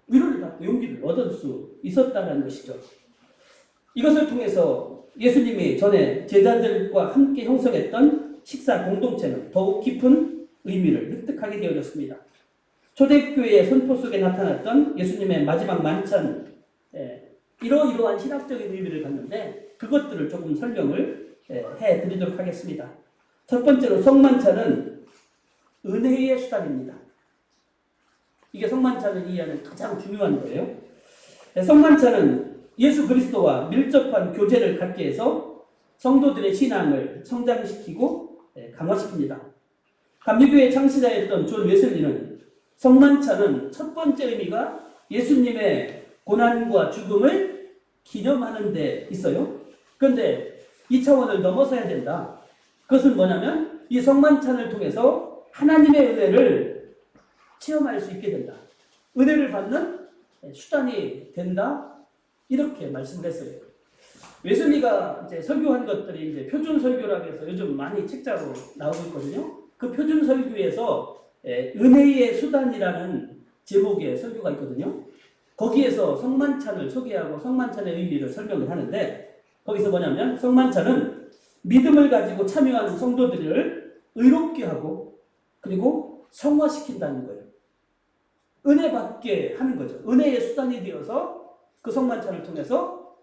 위로를 받고 용기를 얻을 수 있었다는 것이죠. 이것을 통해서 예수님이 전에 제자들과 함께 형성했던 식사 공동체는 더욱 깊은 의미를 획득하게 되어졌습니다. 초대교회의 선포 속에 나타났던 예수님의 마지막 만찬, 이러한 신학적인 의미를 갖는데 그것들을 조금 설명을 해드리도록 하겠습니다. 첫 번째로 성만찬은 은혜의 수단입니다. 이게 성만찬을 이해하는 가장 중요한 거예요. 성만찬은 예수 그리스도와 밀접한 교제를 갖게 해서 성도들의 신앙을 성장시키고 강화시킵니다. 감리교의 창시자였던 존 웨슬리는 성만찬은 첫 번째 의미가 예수님의 고난과 죽음을 기념하는 데 있어요. 그런데 이 차원을 넘어서야 된다. 그것은 뭐냐면 이 성만찬을 통해서 하나님의 은혜를 체험할 수 있게 된다. 은혜를 받는 수단이 된다. 이렇게 말씀했어요. 웨슬리가 이제 설교한 것들이 이제 표준 설교라고 해서 요즘 많이 책자로 나오고 있거든요. 그 표준 설교에서 은혜의 수단이라는 제목의 설교가 있거든요. 거기에서 성만찬을 소개하고 성만찬의 의미를 설명을 하는데 거기서 뭐냐면 성만찬은 믿음을 가지고 참여하는 성도들을 의롭게 하고 그리고 성화시킨다는 거예요. 은혜 받게 하는 거죠. 은혜의 수단이 되어서 그 성만찬을 통해서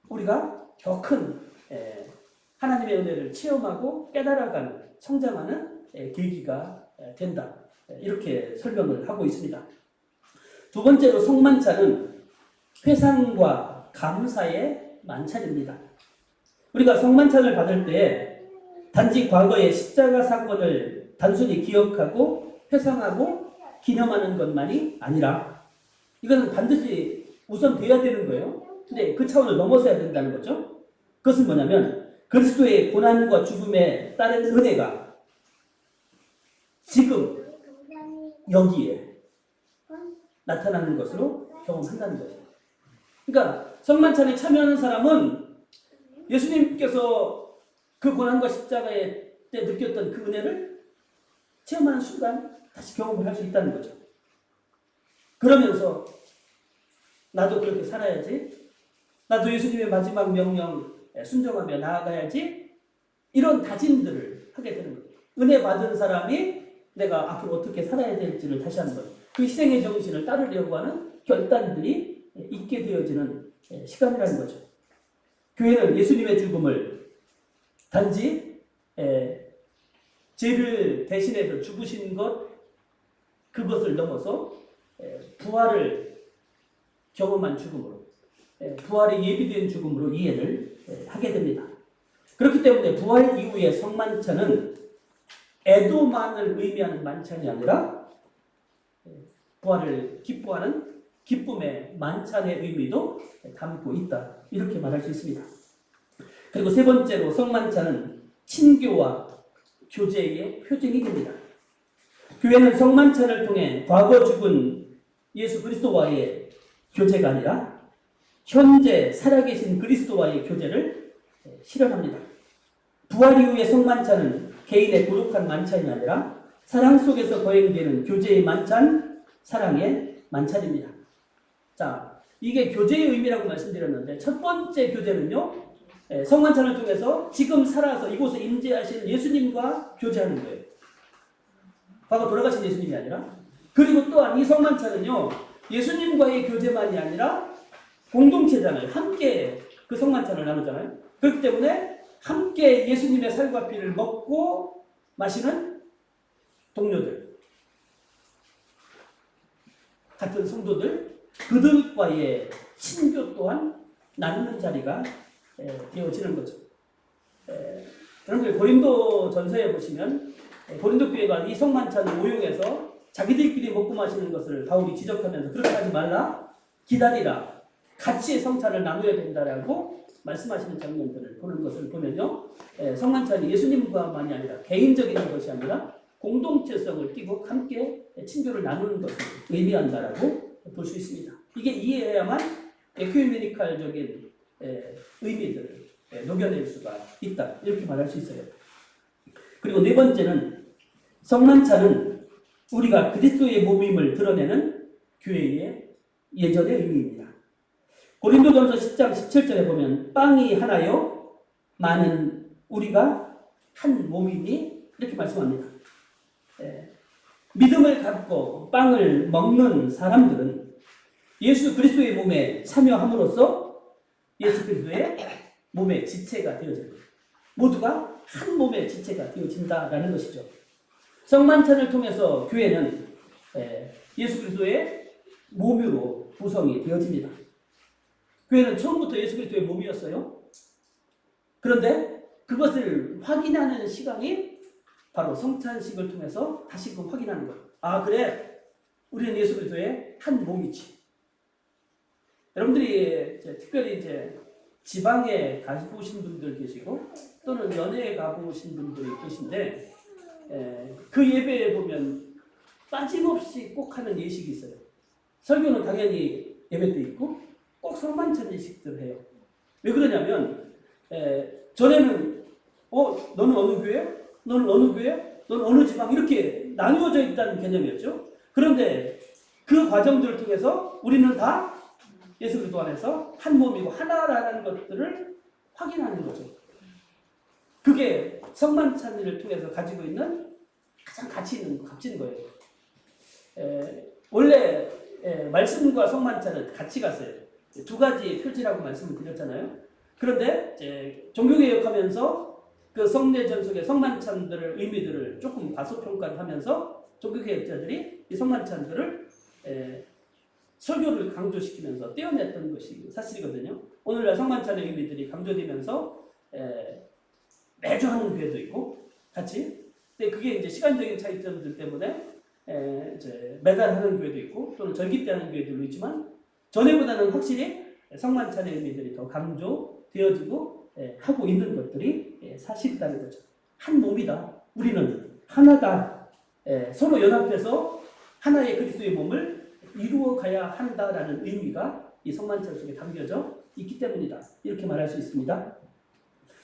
우리가 더 큰 하나님의 은혜를 체험하고 깨달아가는 성장하는 계기가 된다. 이렇게 설명을 하고 있습니다. 두 번째로 성만찬은 회상과 감사의 만찬입니다. 우리가 성만찬을 받을 때 단지 과거의 십자가 사건을 단순히 기억하고 회상하고 기념하는 것만이 아니라 이것은 반드시 우선 돼야 되는 거예요. 근데 그 차원을 넘어서야 된다는 거죠. 그것은 뭐냐면 그리스도의 고난과 죽음에 따른 은혜가 지금 여기에 나타나는 것으로 경험한다는 거죠. 그러니까 성만찬에 참여하는 사람은 예수님께서 그 고난과 십자가에 때 느꼈던 그 은혜를 체험하는 순간 다시 경험을 할 수 있다는 거죠. 그러면서 나도 그렇게 살아야지, 나도 예수님의 마지막 명령에 순종하며 나아가야지, 이런 다짐들을 하게 되는 거예요. 은혜 받은 사람이 내가 앞으로 어떻게 살아야 될지를 다시 한번 그 희생의 정신을 따르려고 하는 결단들이 있게 되어지는 시간이라는 거죠. 교회는 예수님의 죽음을 단지 죄를 대신해서 죽으신 것, 그것을 넘어서 부활을 경험한 죽음으로, 부활이 예비된 죽음으로 이해를 하게 됩니다. 그렇기 때문에 부활 이후의 성만찬은 애도만을 의미하는 만찬이 아니라 부활을 기뻐하는 기쁨의 만찬의 의미도 담고 있다, 이렇게 말할 수 있습니다. 그리고 세 번째로 성만찬은 친교와 교제의 표징이 됩니다. 교회는 성만찬을 통해 과거 죽은 예수 그리스도와의 교제가 아니라 현재 살아계신 그리스도와의 교제를 실현합니다. 부활 이후의 성만찬은 개인의 고독한 만찬이 아니라 사랑 속에서 거행되는 교제의 만찬, 사랑의 만찬입니다. 자, 이게 교제의 의미라고 말씀드렸는데 첫 번째 교제는요, 성만찬을 통해서 지금 살아서 이곳에 임재하신 예수님과 교제하는 거예요. 과거 돌아가신 예수님이 아니라. 그리고 또한 이 성만찬은요, 예수님과의 교제만이 아니라 공동체잖아요. 함께 그 성만찬을 나누잖아요. 그렇기 때문에 함께 예수님의 살과 피를 먹고 마시는 동료들, 같은 성도들, 그들과의 친교 또한 나누는 자리가 되어지는 거죠. 여러분들 고린도 전서에 보시면 고린도 교회가 이 성만찬을 오용해서 자기들끼리 먹고 마시는 것을 바울이 지적하면서 그렇게 하지 말라, 기다리라, 같이 성찬을 나누어야 된다라고 말씀하시는 장면들을 보는 것을 보면요, 성만찬이 예수님과만이 아니라 개인적인 것이 아니라 공동체성을 띠고 함께 친교를 나누는 것을 의미한다라고 볼 수 있습니다. 이게 이해해야만 에큐메니칼적인 의미들을 녹여낼 수가 있다, 이렇게 말할 수 있어요. 그리고 네 번째는 성만찬은 우리가 그리스도의 몸임을 드러내는 교회의 예전의 의미입니다. 고린도전서 10장 17절에 보면 빵이 하나요 많은 우리가 한 몸이니, 이렇게 말씀합니다. 믿음을 갖고 빵을 먹는 사람들은 예수 그리스도의 몸에 참여함으로써 예수 그리스도의 몸의 지체가 되어집니다. 모두가 한 몸의 지체가 되어진다라는 것이죠. 성만찬을 통해서 교회는 예수 그리스도의 몸으로 구성이 되어집니다. 교회는 처음부터 예수 그리스도의 몸이었어요. 그런데 그것을 확인하는 시간이 바로 성찬식을 통해서 다시금 확인하는 거예요. 아, 그래, 우리는 예수 그리스도의 한 몸이지. 여러분들이 특별히 지방에 가보신 분들 계시고 또는 연예에 가보신 분들이 계신데 그 예배에 보면 빠짐없이 꼭 하는 예식이 있어요. 설교는 당연히 예배 때 있고 꼭 성만찬 예식들 해요. 왜 그러냐면 전에는 너는 어느 교회? 너는 어느 교회? 너는 어느 지방? 이렇게 나누어져 있다는 개념이었죠. 그런데 그 과정들을 통해서 우리는 다 예수 그리스도 안에서 한 몸이고 하나라는 것들을 확인하는 거죠. 그게 성만찬을 통해서 가지고 있는 가장 가치 있는, 값진 거예요. 원래 말씀과 성만찬은 같이 갔어요. 두 가지 표지라고 말씀을 드렸잖아요. 그런데 종교개혁하면서 그 성례전 속의 성만찬들의 의미들을 조금 과소평가를 하면서 종교개혁자들이 이 성만찬들을 설교를 강조시키면서 떼어냈던 것이 사실이거든요. 오늘날 성만찬의 의미들이 강조되면서 매주 하는 교회도 있고 같이. 근데 그게 이제 시간적인 차이점들 때문에 매달 하는 교회도 있고 또는 절기 때 하는 교회들도 있지만 전에보다는 확실히 성만찬의 의미들이 더 강조되어지고 하고 있는 것들이 사실이라는 거죠. 한 몸이다. 우리는 하나다. 서로 연합해서 하나의 그리스도의 몸을 이루어 가야 한다라는 의미가 이 성만찬 속에 담겨져 있기 때문이다. 이렇게 말할 수 있습니다.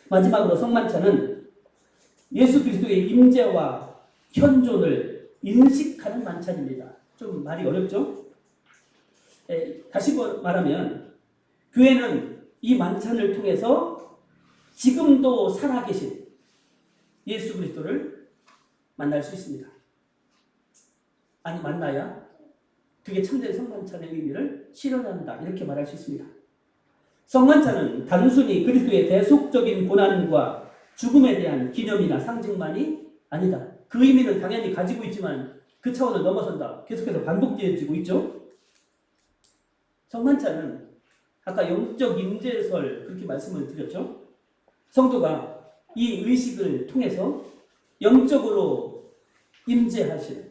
마지막으로 성만찬은 예수 그리스도의 임재와 현존을 인식하는 만찬입니다. 좀 말이 어렵죠? 다시 말하면 교회는 이 만찬을 통해서 지금도 살아계신 예수 그리스도를 만날 수 있습니다. 아니 만나야 그게 참된 성만찬의 의미를 실현한다. 이렇게 말할 수 있습니다. 성만찬은 단순히 그리스도의 대속적인 고난과 죽음에 대한 기념이나 상징만이 아니다. 그 의미는 당연히 가지고 있지만 그 차원을 넘어선다. 계속해서 반복되어지고 있죠. 성만찬은 아까 영적 임재설 그렇게 말씀을 드렸죠. 성도가 이 의식을 통해서 영적으로 임재하시는,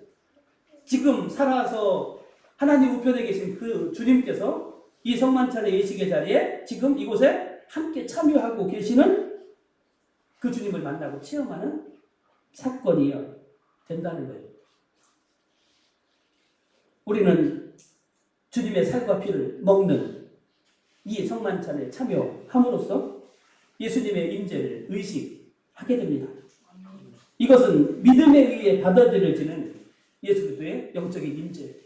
지금 살아서 하나님 우편에 계신 그 주님께서 이 성만찬의 예식의 자리에 지금 이곳에 함께 참여하고 계시는 그 주님을 만나고 체험하는 사건이 된다는 거예요. 우리는 주님의 살과 피를 먹는 이 성만찬에 참여함으로써 예수님의 임재를 의식하게 됩니다. 이것은 믿음에 의해 받아들여지는 예수 그리스도의 영적인 임재.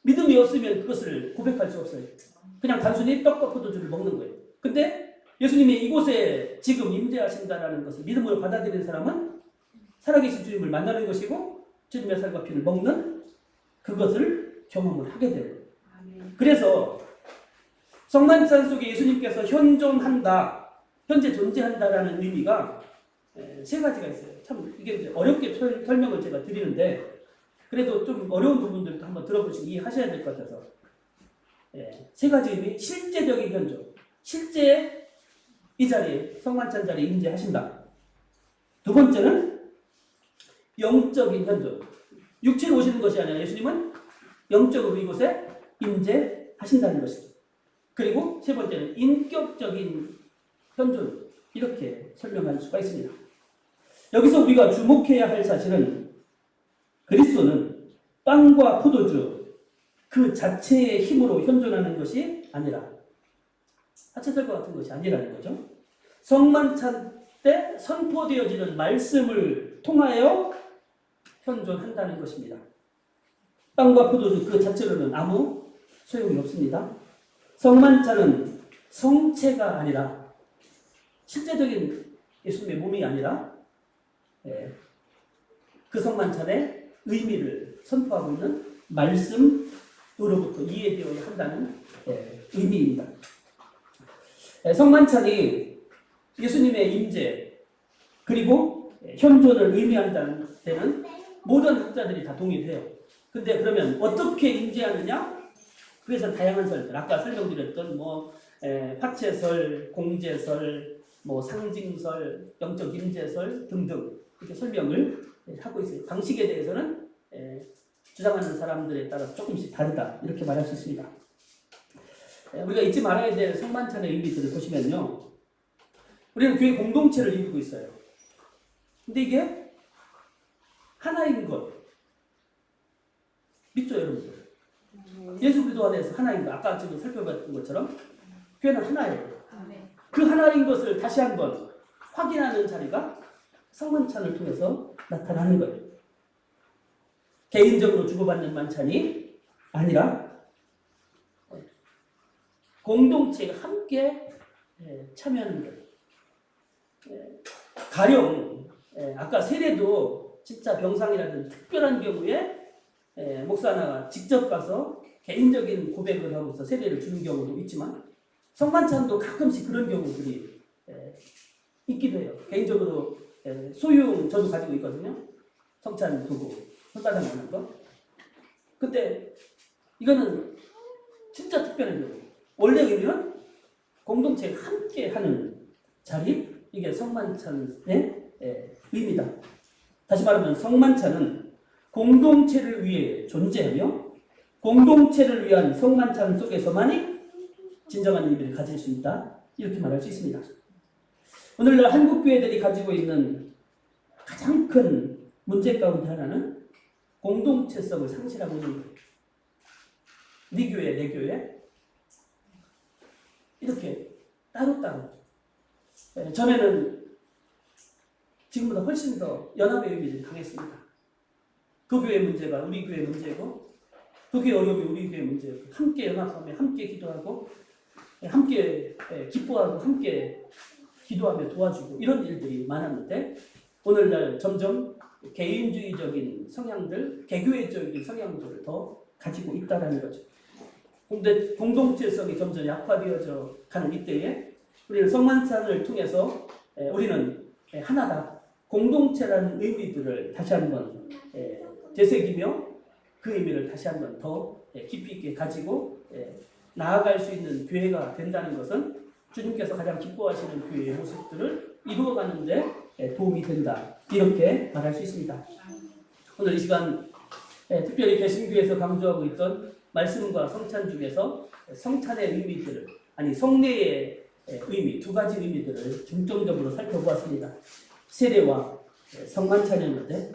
믿음이 없으면 그것을 고백할 수 없어요. 그냥 단순히 떡과 포도주를 먹는 거예요. 근데 예수님이 이곳에 지금 임재하신다라는 것을 믿음으로 받아들이는 사람은 살아계신 주님을 만나는 것이고 주님의 살과 피를 먹는 그것을 경험을 하게 돼요. 그래서 성만찬 속에 예수님께서 현존한다, 현재 존재한다라는 의미가 세 가지가 있어요. 참 이게 어렵게 설명을 제가 드리는데 그래도 좀 어려운 부분들도 한번 들어보시고 이해하셔야 될 것 같아서 세 가지 의미. 실제적인 현존, 실제 이 자리에 성만찬 자리에 임재하신다. 두 번째는 영적인 현존, 육체로 오시는 것이 아니라 예수님은 영적으로 이곳에 임재하신다는 것이죠. 그리고 세 번째는 인격적인 현존, 이렇게 설명할 수가 있습니다. 여기서 우리가 주목해야 할 사실은 그리스도는 빵과 포도주 그 자체의 힘으로 현존하는 것이 아니라, 하체설과 같은 것이 아니라는 거죠. 성만찬 때 선포되어지는 말씀을 통하여 현존한다는 것입니다. 빵과 포도주 그 자체로는 아무 소용이 없습니다. 성만찬은 성체가 아니라, 실제적인 예수님의 몸이 아니라 그 성만찬의 의미를 선포하고 있는 말씀으로부터 이해되어야 한다는 의미입니다. 성만찬이 예수님의 임재 그리고 현존을 의미한다는 데는 모든 학자들이 다 동의해요. 근데 그러면 어떻게 임재하느냐? 그래서 다양한 설들, 아까 설명드렸던 화체설, 공제설, 상징설, 영적 임재설 등등 이렇게 설명을 하고 있어요. 방식에 대해서는 주장하는 사람들에 따라서 조금씩 다르다 이렇게 말할 수 있습니다. 우리가 잊지 말아야 될 성만찬의 의미들을 보시면요, 우리는 교회 공동체를 이루고 있어요. 근데 이게 하나인 것 믿죠, 여러분들? 예수 그리스도 안에서 하나인 것, 아까 지금 살펴봤던 것처럼 교회는 하나예요. 그 하나인 것을 다시 한번 확인하는 자리가 성만찬을 통해서 나타나는 거예요. 개인적으로 주고받는 만찬이 아니라 공동체가 함께 참여하는 거예요. 가령 아까 세례도 진짜 병상이라든 특별한 경우에 목사 하나가 직접 가서 개인적인 고백을 하고서 세례를 주는 경우도 있지만 성만찬도 가끔씩 그런 경우들이 있기도 해요. 개인적으로 소유용 저도 가지고 있거든요. 성찬 두고 손바닥 하는 거. 근데 이거는 진짜 특별한 경우. 원래 의미는 공동체가 함께 하는 자리, 이게 성만찬의 의미다. 다시 말하면 성만찬은 공동체를 위해 존재하며 공동체를 위한 성만찬 속에서만이 진정한 의미를 가질 수 있다. 이렇게 말할 수 있습니다. 오늘날 한국 교회들이 가지고 있는 가장 큰 문제 가운데 하나는 공동체성을 상실하고 있는 거예요. 네 교회, 내 교회 이렇게 따로따로. 전에는 지금보다 훨씬 더 연합의 의미를 강했습니다. 그 교회 문제가 우리 교회 문제고, 그 교회 어려움이 우리 교회 문제고, 함께 연합하며 함께 기도하고 함께 기뻐하고 함께 기도하며 도와주고 이런 일들이 많았는데, 오늘날 점점 개인주의적인 성향들, 개교회적인 성향들을 더 가지고 있다는 거죠. 근데 공동체성이 점점 약화되어져 가는 이때에 우리는 성만찬을 통해서 우리는 하나다, 공동체라는 의미들을 다시 한번 되새기며 그 의미를 다시 한번 더 깊이 있게 가지고 나아갈 수 있는 교회가 된다는 것은 주님께서 가장 기뻐하시는 교회의 모습들을 이루어가는 데 도움이 된다. 이렇게 말할 수 있습니다. 오늘 이 시간 특별히 개신교에서 강조하고 있던 말씀과 성찬 중에서 성찬의 의미들을, 아니 성례의 의미, 두 가지 의미들을 중점적으로 살펴보았습니다. 세례와 성만찬이었는데,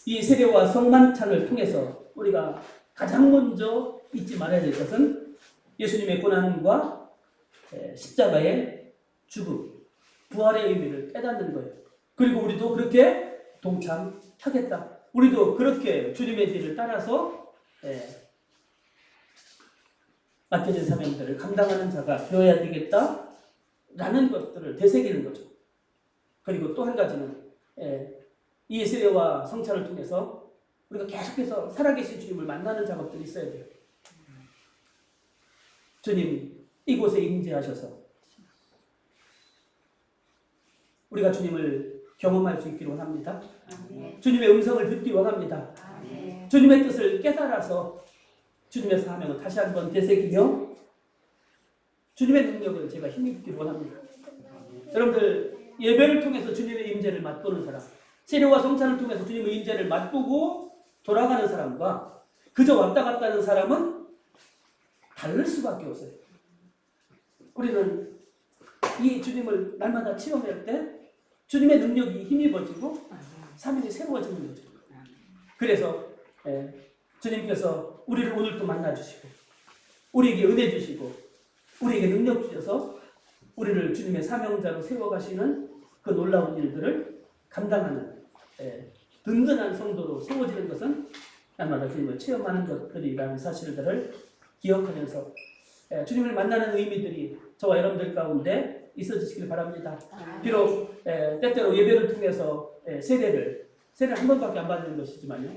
이 세례와 성만찬을 통해서 우리가 가장 먼저 잊지 말아야 될 것은 예수님의 고난과 십자가의 죽음, 부활의 의미를 깨닫는 거예요. 그리고 우리도 그렇게 동참하겠다. 우리도 그렇게 주님의 길을 따라서 맡겨진 사명들을 감당하는 자가 되어야 되겠다라는 것들을 되새기는 거죠. 그리고 또 한 가지는 이 세례와 성찬을 통해서 우리가 계속해서 살아계신 주님을 만나는 작업들이 있어야 돼요. 주님 이곳에 임재하셔서 우리가 주님을 경험할 수 있기를 원합니다. 주님의 음성을 듣기 원합니다. 주님의 뜻을 깨달아서 주님의 사명을 다시 한번 되새기며 주님의 능력을 제가 힘입기를 원합니다. 여러분들 예배를 통해서 주님의 임재를 맛보는 사람, 세례와 성찬을 통해서 주님의 임재를 맛보고 돌아가는 사람과 그저 왔다 갔다 하는 사람은 다를 수밖에 없어요. 우리는 이 주님을 날마다 체험할 때 주님의 능력이 힘입어지고 사명이 새로워지는 거죠. 그래서 주님께서 우리를 오늘도 만나주시고 우리에게 은혜 주시고 우리에게 능력 주셔서 우리를 주님의 사명자로 세워가시는 그 놀라운 일들을 감당하는 든든한 성도로 세워지는 것은 날마다 주님을 체험하는 것들이라는 사실들을 기억하면서 주님을 만나는 의미들이 저와 여러분들 가운데 있어지시길 바랍니다. 비록 때때로 예배를 통해서 세례를 한 번밖에 안 받는 것이지만요,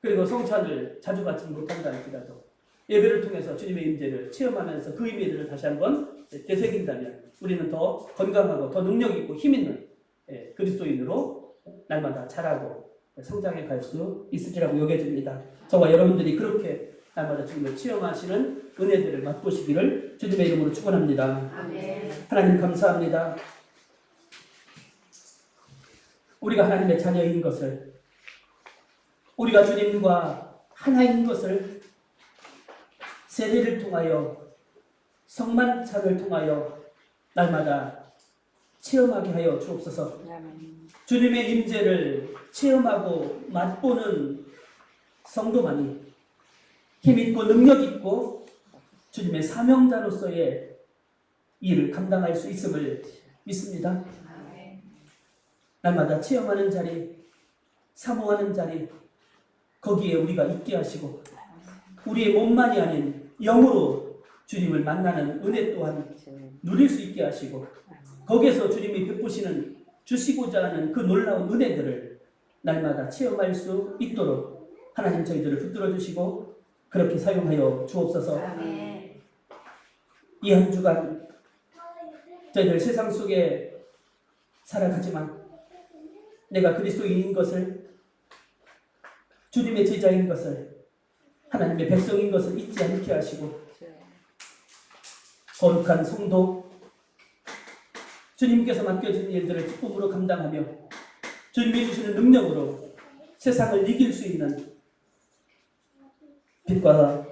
그리고 성찬을 자주 받지 못한다 할지라도 예배를 통해서 주님의 임재를 체험하면서 그 의미들을 다시 한번 되새긴다면 우리는 더 건강하고 더 능력 있고 힘 있는 그리스도인으로 날마다 자라고 성장해 갈 수 있으리라고 여겨집니다. 저와 여러분들이 그렇게 날마다 주님을 체험하시는 은혜들을 맛보시기를 주님의 이름으로 축원합니다.
아멘.
하나님 감사합니다. 우리가 하나님의 자녀인 것을, 우리가 주님과 하나인 것을 세례를 통하여 성만찬을 통하여 날마다 체험하게 하여 주옵소서. 주님의 임재를 체험하고 맛보는 성도만이 힘있고 능력있고 주님의 사명자로서의 일을 감당할 수 있음을 믿습니다. 날마다 체험하는 자리, 사모하는 자리, 거기에 우리가 있게 하시고 우리의 몸만이 아닌 영으로 주님을 만나는 은혜 또한 누릴 수 있게 하시고 거기에서 주님이 베푸시는 주시고자 하는 그 놀라운 은혜들을 날마다 체험할 수 있도록 하나님 저희들을 붙들어 주시고 그렇게 사용하여 주옵소서. 이 한 주간 저희들 세상 속에 살아가지만 내가 그리스도인인 것을, 주님의 제자인 것을, 하나님의 백성인 것을 잊지 않게 하시고 거룩한 성도, 주님께서 맡겨진 일들을 기쁨으로 감당하며 주님이 주시는 능력으로 세상을 이길 수 있는 빛과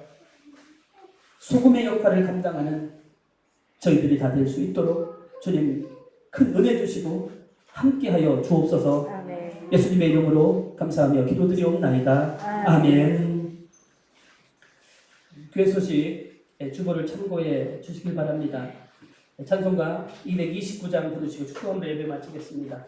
소금의 역할을 감당하는 저희들이 다 될 수 있도록 주님 큰 은혜 주시고 함께하여 주옵소서.
아멘.
예수님의 이름으로 감사하며 기도드리옵나이다. 아멘. 교회 소식 주보를 참고해 주시길 바랍니다. 찬송가 229장 부르시고 축복한 예배 마치겠습니다.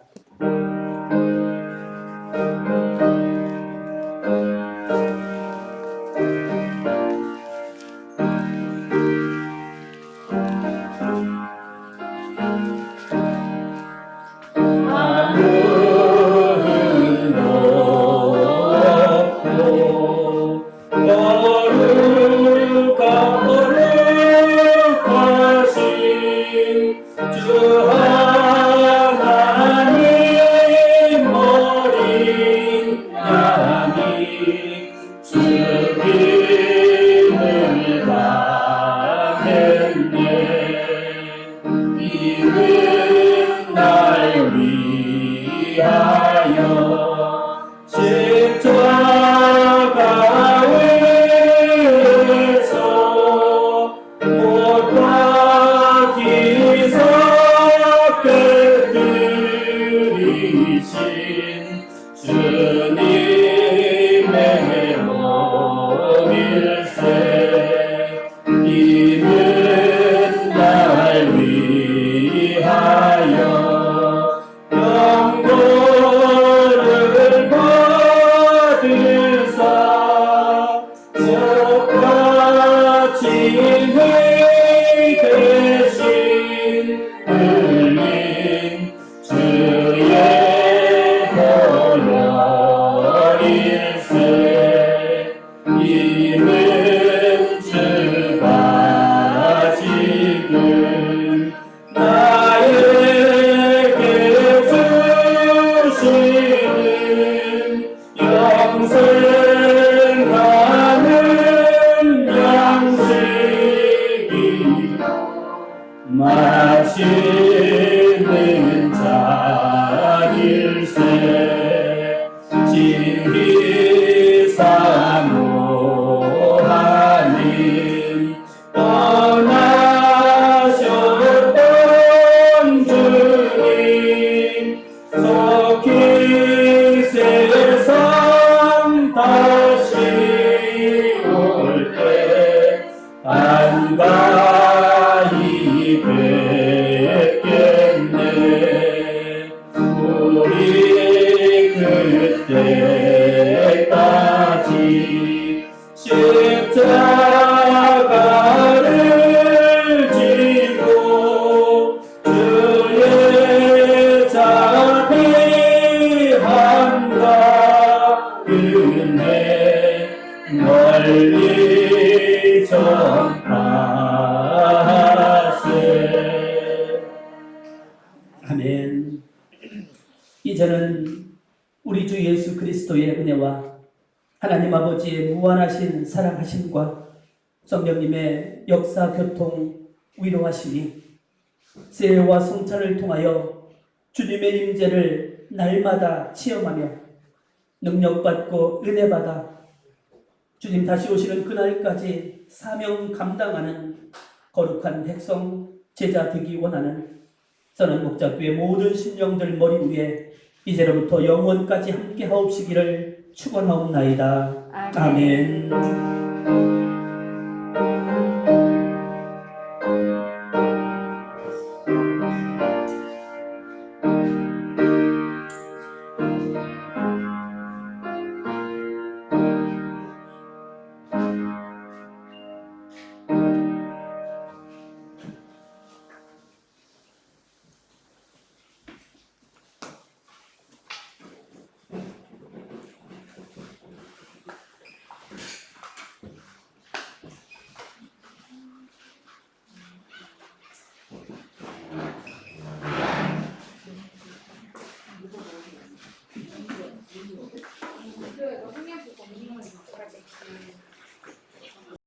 마시는 자일세 진리 사모하는 떠나셨던 주님 속히 세상 다시 올 때 안가히 뵙겠네. 우리 그때까지 십자가를 지고 주의 자비함과 은혜 널리 전파하세.
아멘. 이제는 우리 주 예수 그리스도의 은혜와 하나님 아버지의 무한하신 사랑하심과 성령님의 역사 교통 위로하심이 세례와 성찬을 통하여 주님의 임재를 날마다 체험하며 능력받고 은혜받아 주님 다시 오시는 그날까지 사명 감당하는 거룩한 백성 제자 되기 원하는 선한 목자교회 모든 심령들 머리 위에 이제로부터 영원까지 함께 하옵시기를 축원하옵나이다. 아멘.